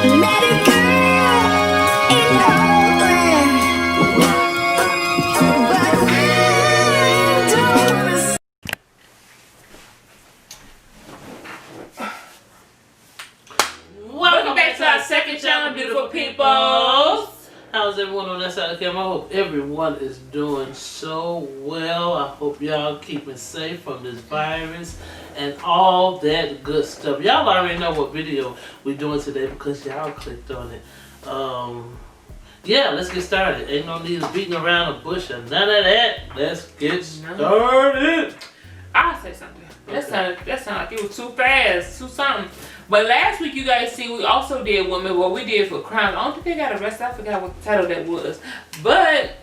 Met a girl in nowhere, but I don't. Welcome back to our second channel, beautiful peoples. How's everyone on that side of the camera? I hope everyone is doing so well. I hope y'all keeping safe from this virus and all that good stuff. Y'all already know what video we're doing today because y'all clicked on it. Yeah, let's get started. Ain't no need of beating around the bush or none of that. Let's get started. I'll say something. That sounded like it was too fast, too something. But last week, you guys see, we also did women. What we did for crimes. I don't think they got arrested. I forgot what the title that was. But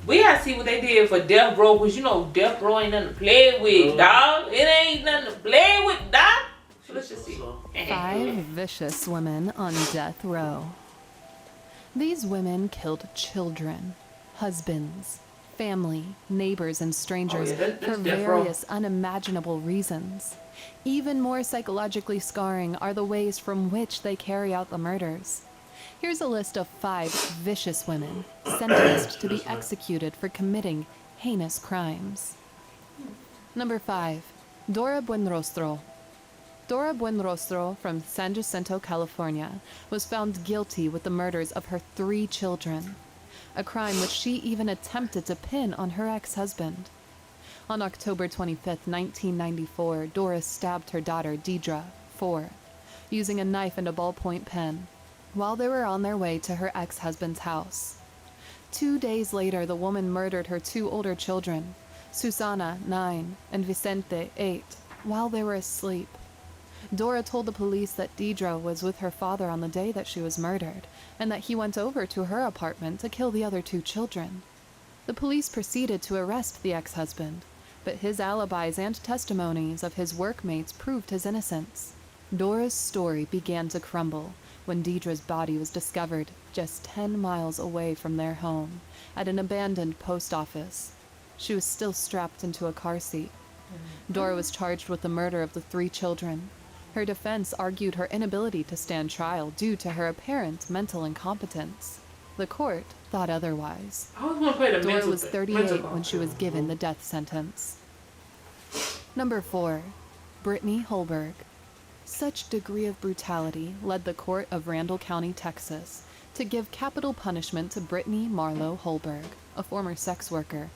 we gotta see what they did for death row, because you know death row ain't nothing to play with, dog. It ain't nothing to play with, dog. So let's just see. 5 vicious women on death row. These women killed children, husbands, family, neighbors, and strangers for various unimaginable reasons. Even more psychologically scarring are the ways from which they carry out the murders. Here's a list of 5 vicious women sentenced to be executed for committing heinous crimes. Number 5, Dora Buenrostro. Dora Buenrostro from San Jacinto, California, was found guilty with the murders of her 3 children, a crime which she even attempted to pin on her ex-husband. On October 25, 1994, Dora stabbed her daughter, Deidre, 4, using a knife and a ballpoint pen, while they were on their way to her ex-husband's house. 2 days later, the woman murdered her 2 older children, Susana, 9, and Vicente, 8, while they were asleep. Dora told the police that Deidre was with her father on the day that she was murdered, and that he went over to her apartment to kill the other 2 children. The police proceeded to arrest the ex-husband, but his alibis and testimonies of his workmates proved his innocence. Dora's story began to crumble when Deidre's body was discovered just 10 miles away from their home, at an abandoned post office. She was still strapped into a car seat. Dora was charged with the murder of the 3 children. Her defense argued her inability to stand trial due to her apparent mental incompetence. The court thought otherwise. Dora was 38 when she was given the death sentence. Number 4, Brittany Holberg. Such degree of brutality led the court of Randall County, Texas, to give capital punishment to Brittany Marlowe Holberg, a former sex worker,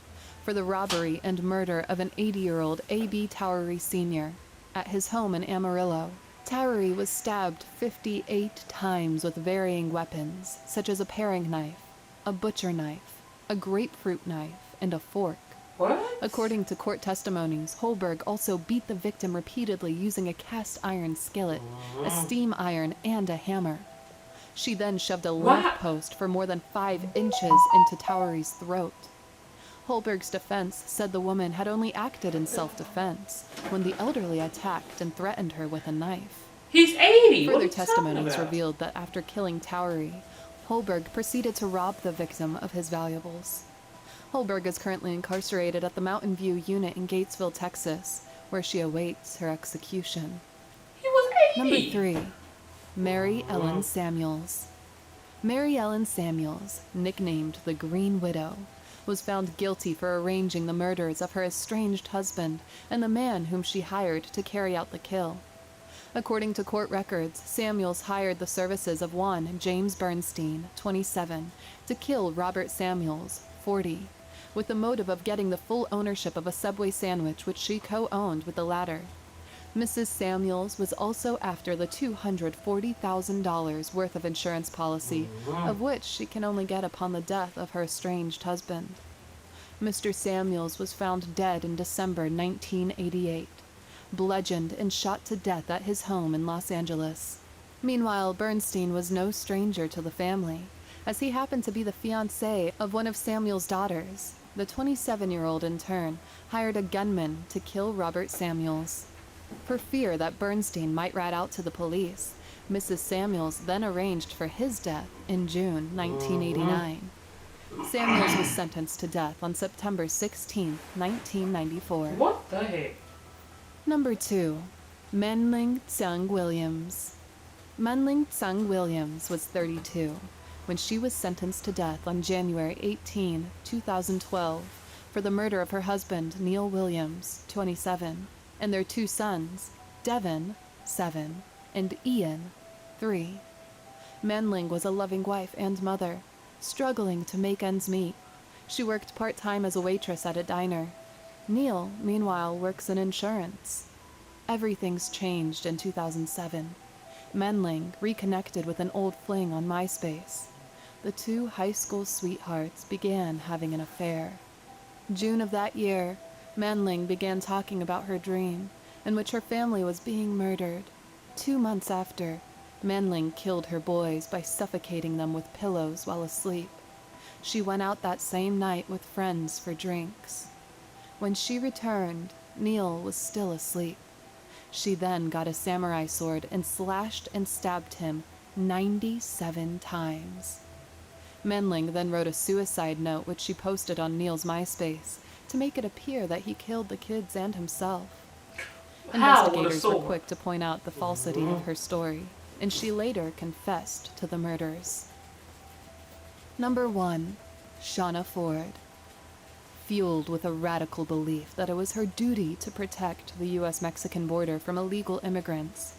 for the robbery and murder of an 80-year-old A.B. Towery Sr. at his home in Amarillo. Towery was stabbed 58 times with varying weapons, such as a paring knife, a butcher knife, a grapefruit knife, and a fork. What? According to court testimonies, Holberg also beat the victim repeatedly using a cast iron skillet, a steam iron, and a hammer. She then shoved a lamp post for more than 5 inches into Towery's throat. Holberg's defense said the woman had only acted in self-defense when the elderly attacked and threatened her with a knife. He's 80. Further testimonies revealed that after killing Towery, Holberg proceeded to rob the victim of his valuables. Holberg is currently incarcerated at the Mountain View unit in Gatesville, Texas, where she awaits her execution. He was 80. Number 3, Mary Ellen Samuels. Mary Ellen Samuels, nicknamed the Green Widow, was found guilty for arranging the murders of her estranged husband and the man whom she hired to carry out the kill. According to court records, Samuels hired the services of one James Bernstein, 27, to kill Robert Samuels, 40, with the motive of getting the full ownership of a Subway sandwich which she co-owned with the latter. Mrs. Samuels was also after the $240,000 worth of insurance policy, of which she can only get upon the death of her estranged husband. Mr. Samuels was found dead in December 1988, bludgeoned and shot to death at his home in Los Angeles. Meanwhile, Bernstein was no stranger to the family, as he happened to be the fiancé of one of Samuels' daughters. The 27-year-old, in turn, hired a gunman to kill Robert Samuels. For fear that Bernstein might rat out to the police, Mrs. Samuels then arranged for his death in June 1989. Samuels was sentenced to death on September 16, 1994. What the heck? Number 2, Manling Tsang Williams. Manling Tsang Williams was 32 when she was sentenced to death on January 18, 2012, for the murder of her husband, Neil Williams, 27, and their 2 sons, Devin, 7, and Ian, 3. Manling was a loving wife and mother, struggling to make ends meet. She worked part-time as a waitress at a diner. Neil, meanwhile, works in insurance. Everything's changed in 2007. Manling reconnected with an old fling on MySpace. The 2 high school sweethearts began having an affair. June of that year, Manling began talking about her dream, in which her family was being murdered. 2 months after, Manling killed her boys by suffocating them with pillows while asleep. She went out that same night with friends for drinks. When she returned, Neil was still asleep. She then got a samurai sword and slashed and stabbed him 97 times. Manling then wrote a suicide note which she posted on Neil's MySpace to make it appear that he killed the kids and himself. Investigators were quick to point out the falsity of her story, and she later confessed to the murders. Number 1. Shauna Ford. Fueled with a radical belief that it was her duty to protect the U.S.-Mexican border from illegal immigrants,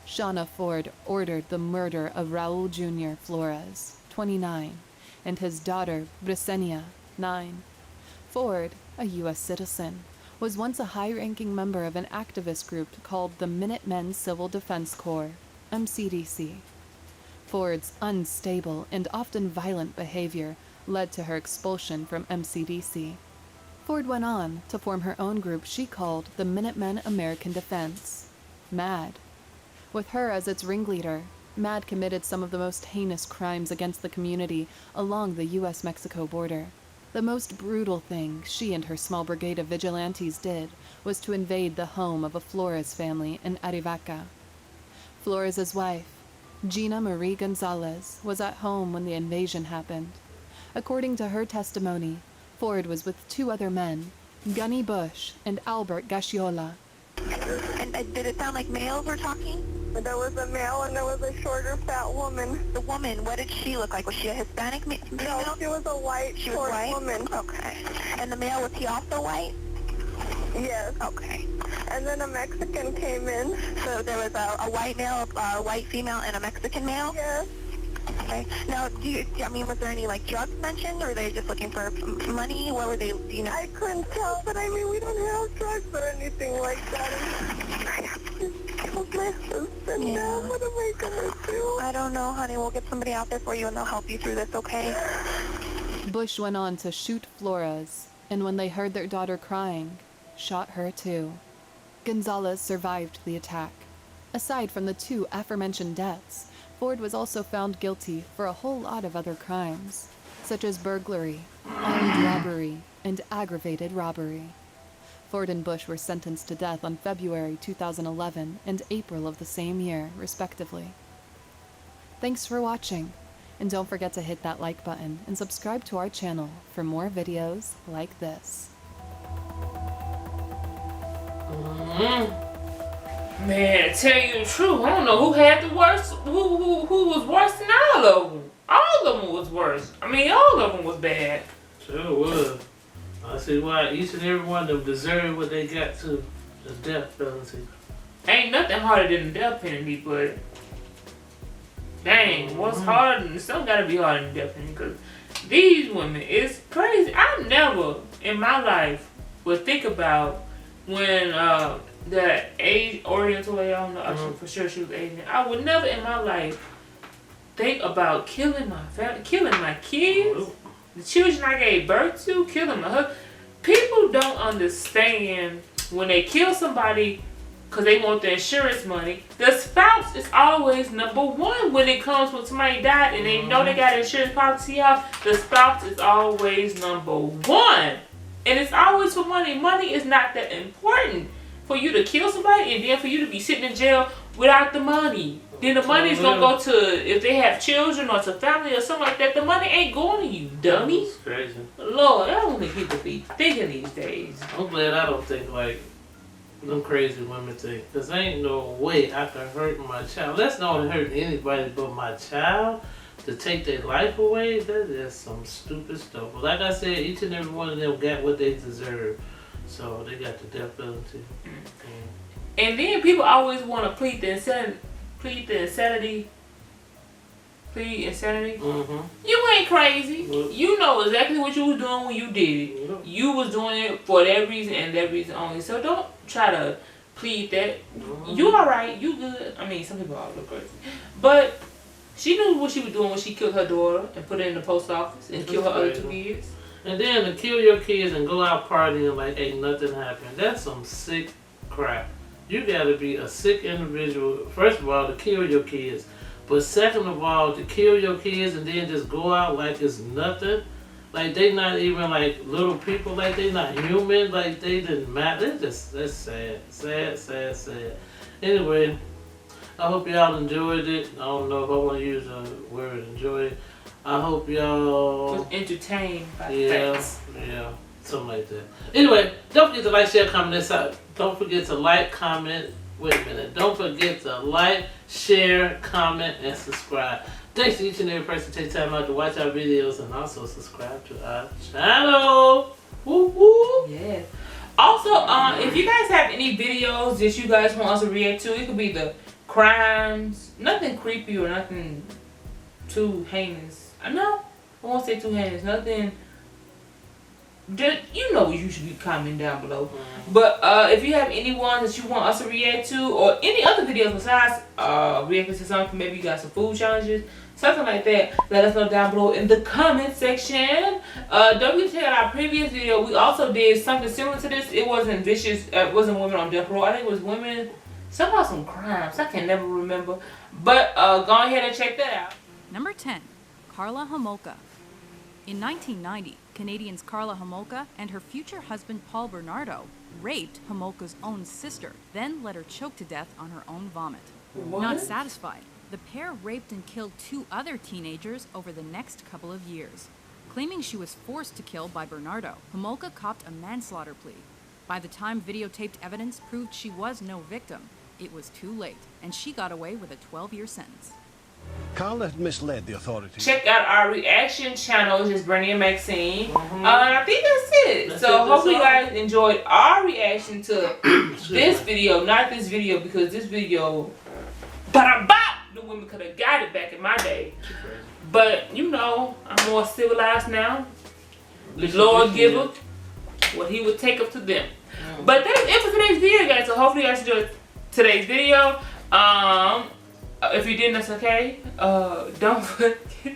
Shauna Ford ordered the murder of Raul Jr. Flores, 29, and his daughter, Brisenia, 9. Ford, a U.S. citizen, was once a high-ranking member of an activist group called the Minutemen Civil Defense Corps, MCDC. Ford's unstable and often violent behavior led to her expulsion from MCDC. Ford went on to form her own group she called the Minutemen American Defense, MAD. With her as its ringleader, MAD committed some of the most heinous crimes against the community along the U.S.-Mexico border. The most brutal thing she and her small brigade of vigilantes did was to invade the home of a Flores family in Arivaca. Flores' wife, Gina Marie Gonzalez, was at home when the invasion happened. According to her testimony, Ford was with 2 other men, Gunny Bush and Albert Gaschiola. And did it sound like males were talking? There was a male and there was a shorter, fat woman. The woman, what did she look like? Was she a Hispanic female? No, she was a white, She was short white? woman. Okay. And the male, was he also white? Yes. Okay. And then a Mexican came in. So there was a white male, a white female, and a Mexican male? Yes. Okay. Now, was there any, drugs mentioned, or were they just looking for money? What were they, do you know? I couldn't tell, but we don't have drugs or anything like that. Killed my husband. Yeah. Now what am I gonna do? I don't know, honey. We'll get somebody out there for you, and they'll help you through this, okay? Bush went on to shoot Flores, and when they heard their daughter crying, shot her too. Gonzalez survived the attack. Aside from the 2 aforementioned deaths, Ford was also found guilty for a whole lot of other crimes, such as burglary, armed robbery, and aggravated robbery. Ford and Bush were sentenced to death on February 2011 and April of the same year, respectively. Thanks for watching, and don't forget to hit that like button and subscribe to our channel for more videos like this. Man, to tell you the truth, I don't know who had the worst, who was worse than all of them. All of them was worse. All of them was bad. Sure was. I see why each and every one of them deserve what they got to, the death penalty. Ain't nothing harder than the death penalty, but dang, what's harder than, something gotta be harder than death penalty, because these women, it's crazy. I never in my life would think about when the Oriental lady, I don't know, actually for sure she was Asian. I would never in my life think about killing my family, killing my kids, the children I gave birth to, killing my husband. People don't understand when they kill somebody because they want the insurance money. The spouse is always number 1 when it comes when somebody died and they know they got an insurance policy out. The spouse is always number 1. And it's always for money. Money is not that important for you to kill somebody and then for you to be sitting in jail without the money. Then the money is going to go to, if they have children or to family or something like that, the money ain't going to you, dummy. That's crazy. Lord, I don't think people be thinking these days. I'm glad I don't think them crazy women think. Because ain't no way I can hurt my child. Let's not hurt anybody but my child. To take their life away, that is some stupid stuff. But like I said, each and every one of them got what they deserve. So they got the death penalty. And then people always want to plead insanity. Mm-hmm. You ain't crazy. Nope. You know exactly what you was doing when you did it. Nope. You was doing it for that reason and that reason only. So don't try to plead that. Mm-hmm. You alright. You good. I mean, some people are a little crazy. But she knew what she was doing when she killed her daughter and put it in the post office and killed her other 2 kids. And then to kill your kids and go out partying like ain't nothing happened. That's some sick crap. You gotta be a sick individual, first of all, to kill your kids. But second of all, to kill your kids and then just go out like it's nothing. Like they not even like little people, like they not human, like they didn't matter. That's sad. Sad. Anyway, I hope y'all enjoyed it. I don't know if I want to use the word enjoy it. I hope y'all Was entertained by facts. Yeah, something like that. Anyway, don't forget to like, share, comment this out. Don't forget to like, comment. Wait a minute. Don't forget to like, share, comment, and subscribe. Thanks to each and every person take time out to watch our videos and also subscribe to our channel. Woo woo. Yeah. Also, if you guys have any videos that you guys want us to react to, it could be the crimes, nothing creepy or nothing too heinous. No, I won't say too heinous. Nothing. Just, you know, you should be commenting down below. But if you have any ones that you want us to react to, or any other videos besides reacting to something, maybe you got some food challenges, something like that, let us know down below in the comment section. Don't forget to check out our previous video. We also did something similar to this. It wasn't vicious. It wasn't women on death row. I think it was women. Somehow some crimes. I can never remember. But go ahead and check that out. Number 10, Karla Homolka. In 1990, Canadians Karla Homolka and her future husband Paul Bernardo raped Homolka's own sister, then let her choke to death on her own vomit. What? Not satisfied, the pair raped and killed 2 other teenagers over the next couple of years. Claiming she was forced to kill by Bernardo, Homolka copped a manslaughter plea. By the time videotaped evidence proved she was no victim, it was too late, and she got away with a 12-year sentence. Karla had misled the authorities. Check out our reaction channels, just Brandy and Maxine. I think that's it. That's so it, hope you that's guys enjoyed our reaction to this video, not this video, because this video, the women could have got it back in my day. But you know, I'm more civilized now. The Lord give up what He would take up to them. But that's it for today's video, guys. So hopefully you guys enjoyed today's video. If you didn't, that's okay. Don't forget to.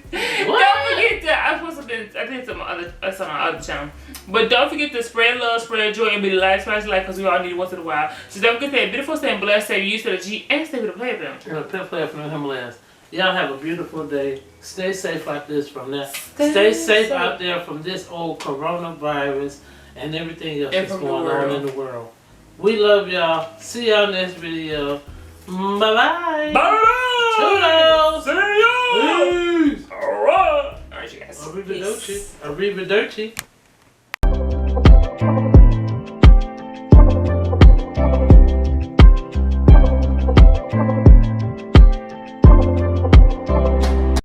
I'm supposed to be. I think it's on my other channel. But don't forget to spread love, spread joy, and be the light, smash like, because we all need it once in a while. So don't forget that beautiful, stay blessed, stay used to the G, and stay with the player them. Player from the Himalayas. Y'all have a beautiful day. Stay safe like this from that. Stay safe out there from this old coronavirus and everything else that's going on in the world. We love y'all. See y'all next video. Bye-bye. Bye. Toodles. See ya. Peace. Alright. Alright, you guys. Arrivederci. Arrivederci.